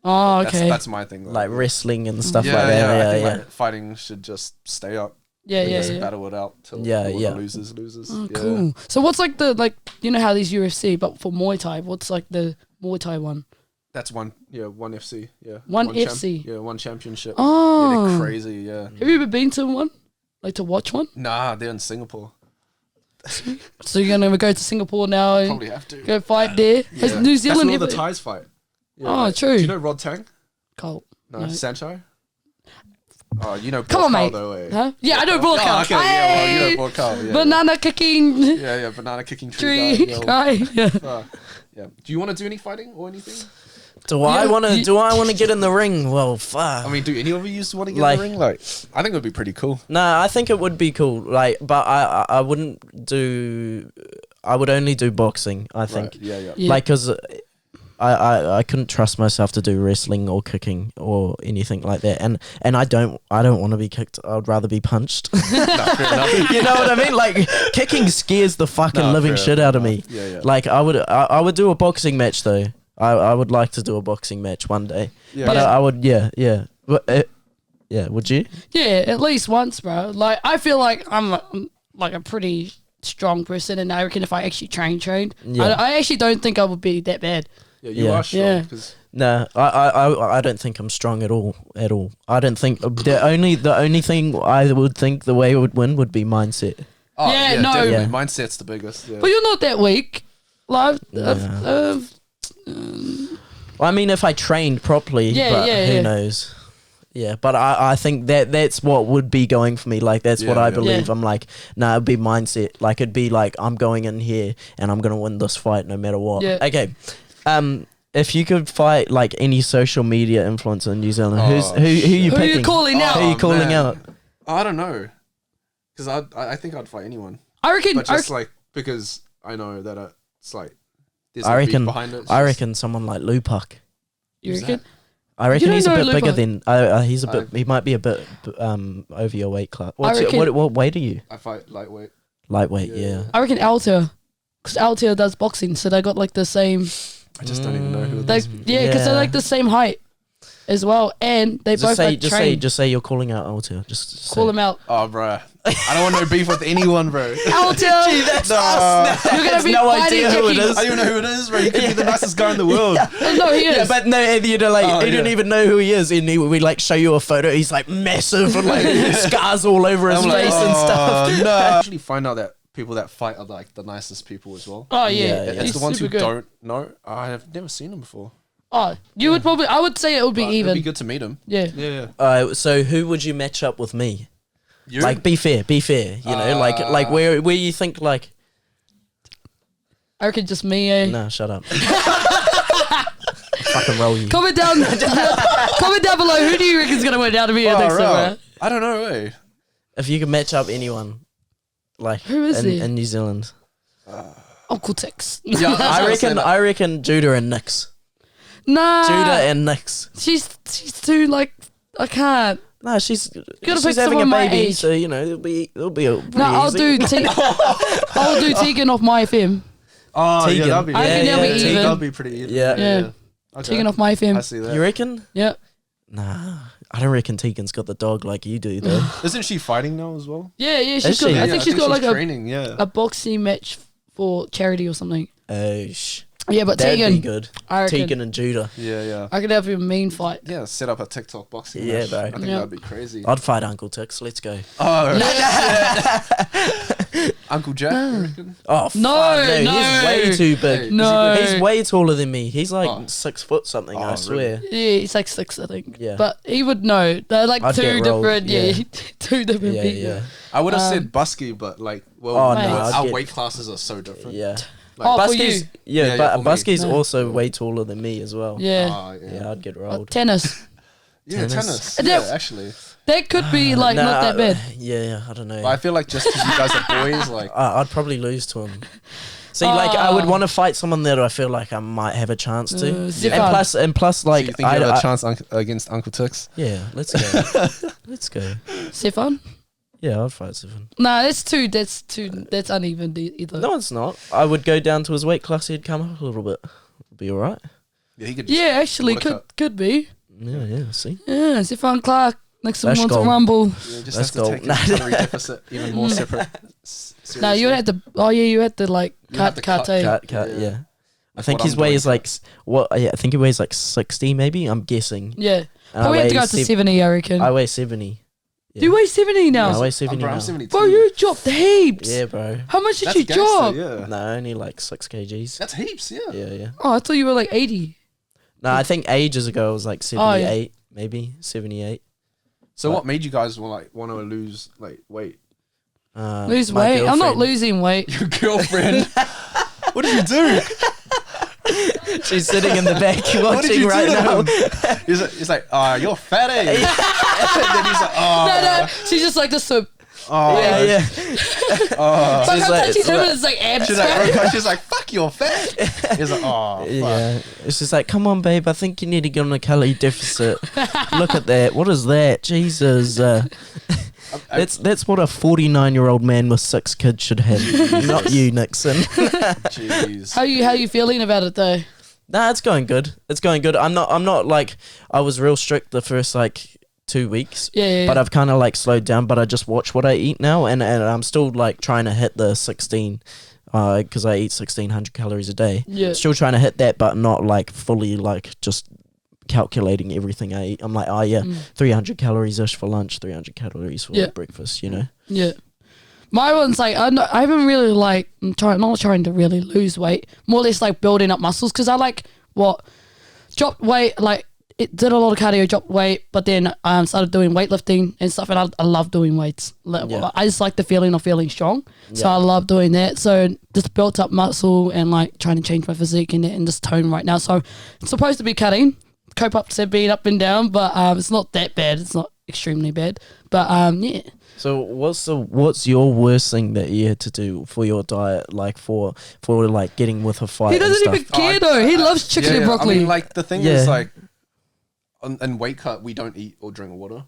Oh, okay. That's my thing. Like wrestling and stuff like that. Yeah, I think like fighting should just stay up. Yeah. Battle it out till whoever loses. Oh, cool. So what's like the you know how these UFC, but for Muay Thai, what's like the Muay Thai one? That's one FC. Yeah. One FC. One championship. Oh. Yeah, they're crazy. Yeah. Have you ever been to one? Like to watch one? Nah, they're in Singapore. So you're gonna go to Singapore now and probably have to go fight there? Yeah. Has New Zealand That's where ever? the Thais fight. Yeah, like, true. Do you know Rod Tang? Colt. No. Sancho? Oh, you know Come on, mate. Though, eh? Huh? Yeah, I know Borkal. Oh, okay, you know Borkal. Yeah, banana kicking. Yeah, banana kicking tree guy. Yeah. Do you want to do any fighting or anything? Do I want to get in the ring? Well, fuck. I mean, do any of you want to get in the ring? Like, I think it would be pretty cool. No, I think it would be cool. Like, but I wouldn't do. I would only do boxing. I think. Right. Yeah. Like, cause I couldn't trust myself to do wrestling or kicking or anything like that. And I don't want to be kicked. I'd rather be punched. No, fair enough. You know what I mean? Like, kicking scares the fucking living shit out of me. Yeah. Like, I would do a boxing match though. I would like to do a boxing match one day. Yeah. But I would, But, would you? Yeah, at least once, bro. Like, I feel like I'm like a pretty strong person, and I reckon if I actually trained, Yeah. I actually don't think I would be that bad. Yeah, you Yeah. are strong. Yeah. 'Cause- No, I don't think I'm strong at all. I don't think the only thing I would think the way I would win would be mindset. Oh, Yeah, yeah, no. definitely. Yeah. Mindset's the biggest. Yeah. But you're not that weak. Like, Well, I mean, if I trained properly, Yeah, but yeah, who yeah. knows? Yeah, but I think that's what would be going for me. Like, that's what Yeah, I yeah. believe. Yeah. I'm like, nah, it'd be mindset. Like, it'd be like, I'm going in here and I'm going to win this fight no matter what. Yeah. Okay. If you could fight, like, any social media influencer in New Zealand, who you who are picking? you calling out? Who are you calling man. out? I don't know. Because I think I'd fight anyone. I reckon. But just like, because I know that it's like, there's I no beef reckon. behind it. It's I just- reckon someone like Lupak. you Who's reckon? I reckon don't he's a know bit bigger Lupak. than. He's a bit. He might be a bit over your weight class. reckon- What weight are you? I fight lightweight. Lightweight. Yeah. Yeah. I reckon Altair. Because Altair does boxing, so they got like the same. I just don't even know who it They, is. yeah, because they're Yeah. like the same height as well, and they both like train. Just say you're calling out Altair. Just Call say. him out. Oh, bruh. I don't want no beef with anyone, bro. Altair, Gee, that's No. us. you're gonna Has be no fighting idea who it Jackie. is. I don't even know who it is, bro. He could be the nicest guy in the world. No, he is. Yeah, but no, you know, like Oh, he didn't yeah. even know who he is, and we like show you a photo. He's like massive and like scars all over his I'm like, face and stuff. oh, no. I actually find out that people that fight are like the nicest people as well. Oh Yeah, yeah, yeah. It's he's the ones who super good. don't know. I have never seen them before. Oh, you would probably. I would say it would be But even. It'd be good to meet them. Yeah. Yeah. So who would you match up with me? You? Like, be fair. You know, like where you think like. I reckon just me. Eh? Nah, shut up. Fucking roll you. Comment down. Comment down below. Who do you reckon's gonna win out of me Oh, next right. time? I don't know, eh? If you could match up anyone, like Who is he? in New Zealand, Uncle Tex. Yeah, I reckon Judah and Nix. Nah. Judah and Nix. She's too like. I can't. No, she's pick having a someone my baby, age. so you know it'll be a pretty No, I'll easy. do. I'll do Tegan off my FM. Oh, Tegan. yeah, that'd be, I reckon they'll be Tegan, even. that'd be pretty even. Yeah. Yeah. Okay. Tegan off my I FM. see that. You reckon? Yeah. Nah, I don't reckon Tegan's got the dog like you do though. Isn't she fighting now as well? Yeah. Is She's got. she? I Yeah, think she's got like training. Yeah. a boxing match for charity or something. Oh, Yeah, but that'd be Tegan. good. I reckon. Tegan and Judah. Yeah. I could have a mean fight. Yeah, set up a TikTok boxing Yeah, match. bro. I think Yeah. that'd be crazy. I'd fight Uncle Tix. Let's go. Oh, Uncle Jack, you reckon? Oh, No, fuck, no. he's way too big. Hey, No. He's way taller than me. He's like Oh. 6 foot something. Oh, I swear. Yeah, he's like 6, I think. Yeah. But he would know. They're like I'd two get rolled, different. Yeah. yeah. Two different Yeah, people. yeah, I would have said Busky, but like, well, Oh, no, our I'd get- weight classes are so different. yeah. Like, Oh, for Busky's, you. yeah, Yeah, for but me. Busky's No. also way taller than me as well. Yeah. Yeah, I'd get rolled. Tennis. Yeah, Tennis. tennis. And Yeah, that- actually. That could be like Nah, not that bad. Yeah, I don't know. But I feel like just because you guys are boys, like, I'd probably lose to him. See, like I would want to fight someone that I feel like I might have a chance to, Zifan. and plus, like so you think you have a chance against Uncle Tix? Yeah, let's go. Let's go. Stefan? Yeah, I'd fight Stefan. Nah, that's uneven either. No, it's not. I would go down to his weight class. He'd come up a little bit. Be all right. Yeah, he could just Yeah, actually, water could be. Yeah. See. Yeah, Stefan Clark. Next one Let's wants go. to rumble. Yeah, just Let's have to go. take his calorie deficit even more separate. Nah, you would have to. Oh yeah, you had to like You have cut. to cut. Cut. Yeah. Yeah. I That's think what his I'm weight doing, is like cuts. I think he weighs like 60, maybe. I'm guessing. Yeah, And probably I have to go weigh up to 70. I reckon. I weigh 70. Yeah. Do you weigh 70 now? I weigh 70 I'm now. 72. Bro, you dropped heaps. Yeah, bro. How much did That's you gangster, drop? Yeah. No, only like 6 kgs. That's heaps, yeah. Yeah. Oh, I thought you were like 80. No, I think ages ago it was like Oh, yeah. 78, maybe 78. So what made you guys want to lose like weight? Lose my weight. I'm not girlfriend. losing weight. Your girlfriend. What did you do? She's sitting in the back What did watching you right do to now. him? He's like, you're fatty. and then he's like, No, she's just like this. So, Yeah. like She's I'm like- touching him and it's like abs. She's like, fuck, you're fat. He's like, fuck. Yeah. It's just like, come on, babe. I think you need to get on a calorie deficit. Look at that. What is that? Jesus. That's what a 49-year-old man with 6 kids should have. Not you, Nixon. Jeez. How you feeling about it though? Nah, it's going good. I'm not like, I was real strict the first like 2 weeks. Yeah. But I've kind of like slowed down, but I just watch what I eat now, and I'm still like trying to hit the 16, because I eat 1,600 calories a day. Yeah. Still trying to hit that, but not like fully like just calculating everything I eat. I'm like, 300 calories ish for lunch, 300 calories for breakfast, you know? Yeah. My one's like, I haven't really like, not trying to really lose weight, more or less like building up muscles, because I like dropped weight, like it did a lot of cardio, dropped weight, but then started doing weightlifting and stuff, and I love doing weights. I just like the feeling of feeling strong, so I love doing that. So just built up muscle and like trying to change my physique and just tone right now. So it's supposed to be cutting, cope up to being up and down, but it's not that bad. It's not extremely bad, but yeah. So what's your worst thing that you had to do for your diet, like for like getting with a fight? He doesn't even care though. He loves chicken and broccoli. I mean, like the thing is like, in weight cut we don't eat or drink water,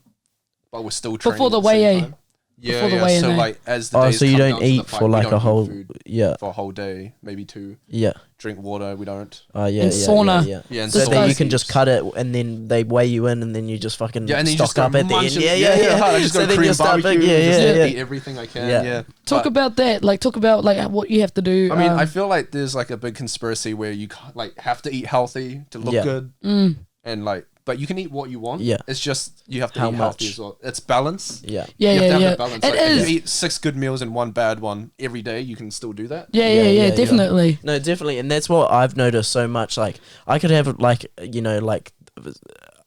but we're still training before the weigh-in. So like as the days so you come don't down to eat the fight, for we like don't a eat whole food for a whole day, maybe 2. Drink water, we don't. And sauna. And so sauna then you can just heaps. cut it, and then they weigh you in, and then you just fucking and then you stock just go up at the end. munch Yeah. I just go So then Korean you start barbecue, big, eat everything I can. Talk about that. Like talk about like what you have to do. I mean, I feel like there's like a big conspiracy where you like have to eat healthy to look good, and like. But you can eat what you want. Yeah. It's just you have to How eat much? healthy as well. It's balance. Yeah. You have to have the balance. It Like, is. if you eat 6 good meals and 1 bad one every day, you can still do that. Yeah, definitely. No, definitely, and that's what I've noticed so much. Like I could have like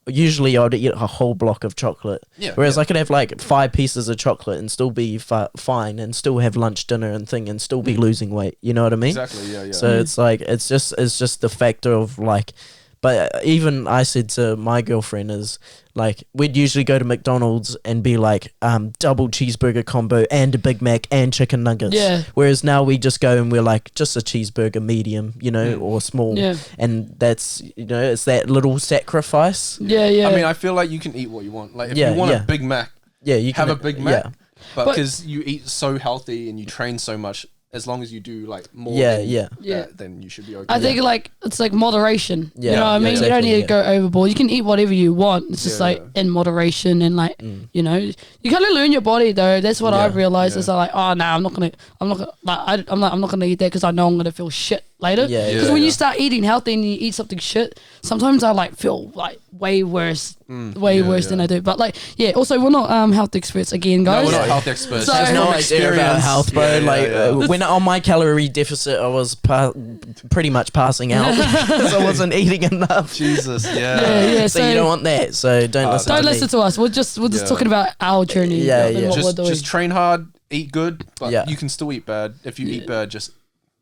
usually I'd eat a whole block of chocolate. Whereas I could have like 5 pieces of chocolate and still be fine, and still have lunch, dinner, and thing, and still be losing weight. You know what I mean? Exactly. Yeah. So it's like it's just the factor of like. But even I said to my girlfriend is like we'd usually go to McDonald's and be like double cheeseburger combo and a Big Mac and chicken nuggets. Yeah. Whereas now we just go and we're like just a cheeseburger medium, or small. Yeah. And that's it's that little sacrifice. Yeah. I mean, I feel like you can eat what you want. Like if you want a Big Mac, you have can a Big Mac. Yeah. But because you eat so healthy and you train so much, as long as you do like more then you should be okay. I think like it's like moderation. Yeah. You know what I mean? Exactly, you don't need to go overboard. You can eat whatever you want. It's just like in moderation, and like you kind of learn your body though. That's what I've realized is like, oh no, I'm not gonna eat that because I know I'm gonna feel shit later. Because when you start eating healthy and you eat something shit, sometimes I like feel like way worse than I do. But like also we're not health experts again, guys. No, we're not health experts. So- There's no idea about health, bro. When on my calorie deficit, I was pretty much passing out because I wasn't eating enough. Jesus, Yeah, So you don't want that. So don't listen. Don't to listen me. to us. We're just talking about our journey. And what we're doing. Just train hard, eat good, but Yeah. you can still eat bad. If you eat bad, just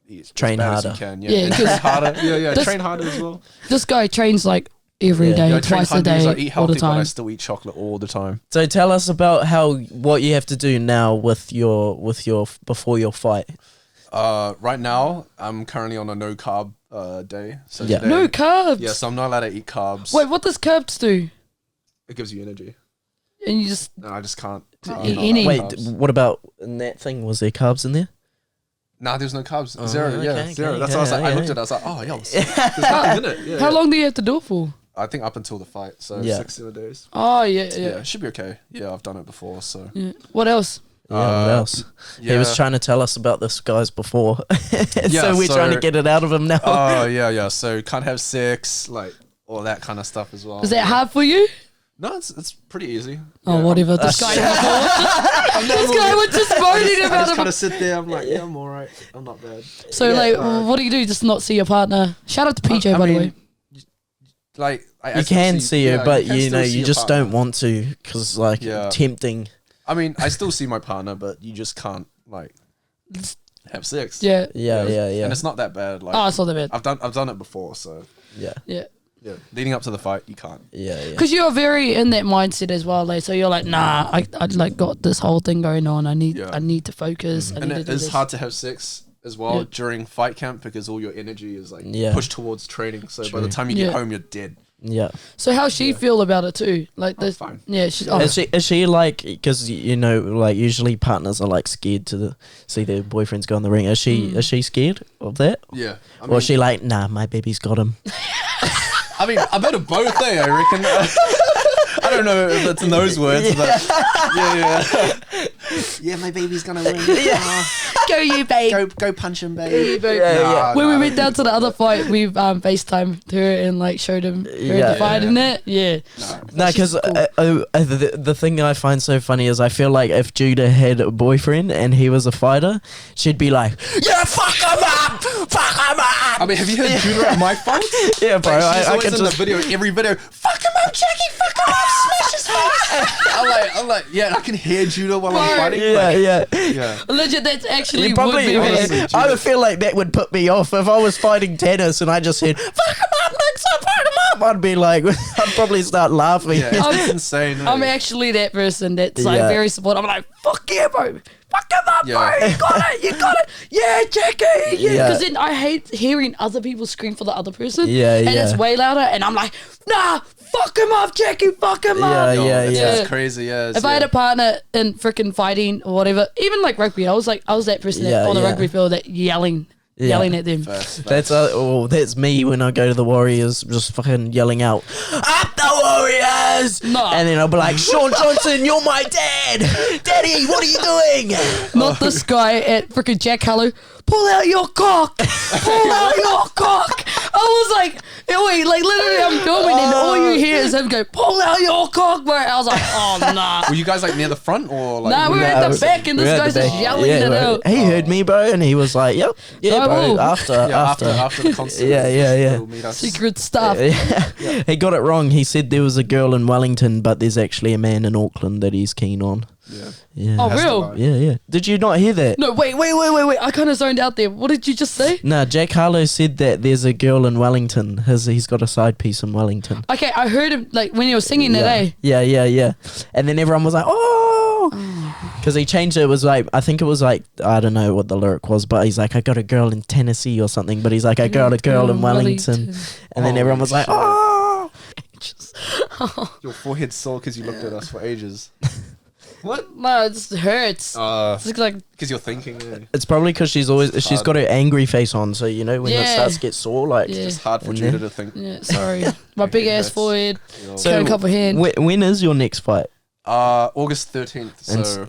eat Train as bad harder. as you can. Yeah, 'cause- Train harder. This- Train harder as well. This guy trains like every day, I train twice a hard because day, I eat all healthy, the but I time. still eat chocolate all the time. So tell us about what you have to do now with your before your fight. Right now, I'm currently on a no carb day. So today, No carbs. Yeah, so I'm not allowed to eat carbs. Wait, what does carbs do? It gives you energy. And you just No, I just can't. eat any. Wait, carbs. what about in that thing? Was there carbs in there? Nah, there's no carbs. Oh, Zero. okay, Zero. okay, That's what I was like. I okay. looked at it. I was like, oh, yo, there's nothing in it. Yeah, How long do you have to do it for? I think up until the fight. So Yeah. 6 days. Oh Yeah, yeah. it should be okay. Yeah, I've done it before. So Yeah. What else? Yeah, what else? He was trying to tell us about this guys before, so we're trying to get it out of him now. Oh yeah. So can't have sex, like all that kind of stuff as well. Is that hard for you? No, it's pretty easy. Oh, Yeah, whatever. This guy was just moaning I about just kind it. of sit there. I'm like, yeah, I'm alright. I'm not bad. So like, what do you do? Just not see your partner? Shout out to PJ, I by the mean, way. Like You can see her, but can you still know see you your just partner. don't want to because like Yeah. tempting. I mean, I still see my partner, but you just can't like have sex. Yeah. Yeah. And it's not that bad. Like Oh, it's not that bad. I've done it before, so Yeah. Yeah. yeah. Leading up to the fight, you can't. Yeah. Because you're very in that mindset as well, like so you're like, nah, I like got this whole thing going on. I need to focus. I And need to it do is this. hard to have sex as well Yeah. during fight camp because all your energy is like Yeah. pushed towards training. So by the time you Yeah. get home, you're dead. Yeah. So how she feel about it too? Like this, fine. yeah. She's Is she like because you know like usually partners are like scared to see their boyfriends go in the ring. Is she scared of that? Yeah. Or is she like, nah, my baby's got him? I mean, a bit of both, I reckon. I don't know if it's in those words, but yeah, my baby's gonna win. Go you, babe. Go punch him, babe. When we went down to the other fight, we FaceTimed her and like showed him the fight in it. Yeah. No, because the thing I find so funny is I feel like if Judah had a boyfriend and he was a fighter, she'd be like, "Yeah, fuck him up, fuck him up." I mean, have you heard Judah at my fights? Yeah, bro. Like, she's I always can in just the video, every video. Fuck him up, Jackie. Fuck him up. Smash his face. I'm like, yeah. I can hear Judah while I'm fighting. Yeah. Legit, that's actually You probably, would be weird. I would feel like that would put me off if I was fighting tennis and I just said, "Fuck him up, Nixon, fuck him up." I'd be like, I'd probably start laughing. Yeah, it's insane. I'm actually that person that's like very supportive. I'm like, fuck yeah, bro. Fuck him up, bro. You got it. Yeah, Jackie. Yeah. Because then I hate hearing other people scream for the other person. And it's way louder. And I'm like, nah, fuck him up, Jackie. Fuck him up. It's crazy. If I had a partner in freaking fighting or whatever, even like rugby, I was that person on the rugby field that yelling at them. That's me when I go to the Warriors, just fucking yelling out, "Up the Warriors!" No. And then I'll be like, "Sean Johnson, you're my dad! Daddy, what are you doing?" Not this guy at freaking Jack Hello. Pull out your cock! Pull out your cock! I was like, wait, like literally I'm filming and all you hear is him go, "Pull out your cock, bro." I was like, oh, nah. Were you guys like near the front or like? Nah, we were at the back and this guy's just yelling it out. He heard me, bro, and he was like, "Yep, bro." After the concert. Yeah. Secret stuff. He got it wrong. He said there was a girl in Wellington, but there's actually a man in Auckland that he's keen on. Yeah. Oh, real? Yeah. Did you not hear that? No, wait. I kind of zoned out there. What did you just say? Nah, Jack Harlow said that there's a girl in Wellington. He's got a side piece in Wellington. Okay, I heard him like when he was singing that, eh? Yeah. And then everyone was like, "Oh," because he changed it. It was like, I think it was like, I don't know what the lyric was, but he's like, "I got a girl in Tennessee or something," but he's like, "I got a girl in Wellington," and then everyone was like, "Oh." Your forehead's sore because you looked at us for ages. What? No, it just hurts. It's like because you're thinking. It's probably because she's got her angry face on, so you know when it starts to get sore, like it's hard for Judah to think. Yeah, sorry, my big ass forehead. Can't comprehend. When is your next fight? August 13th. So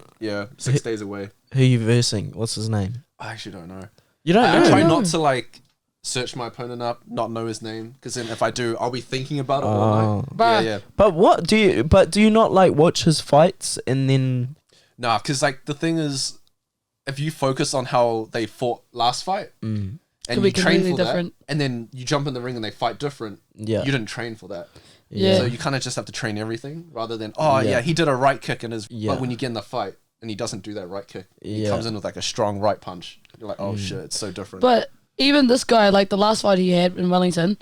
6 days away. Who are you versing? What's his name? I actually don't know. You don't know? I try not to like search my opponent up, not know his name, because then if I do, I'll be thinking about it all night. Yeah. But what do you not like watch his fights and then? Nah, because like the thing is, if you focus on how they fought last fight and you train for that, and then you jump in the ring and they fight different, you didn't train for that. Yeah. So you kind of just have to train everything rather than he did a right kick in his. But when you get in the fight and he doesn't do that right kick, he comes in with like a strong right punch. You're like, oh shit, it's so different. But even this guy, like the last fight he had in Wellington,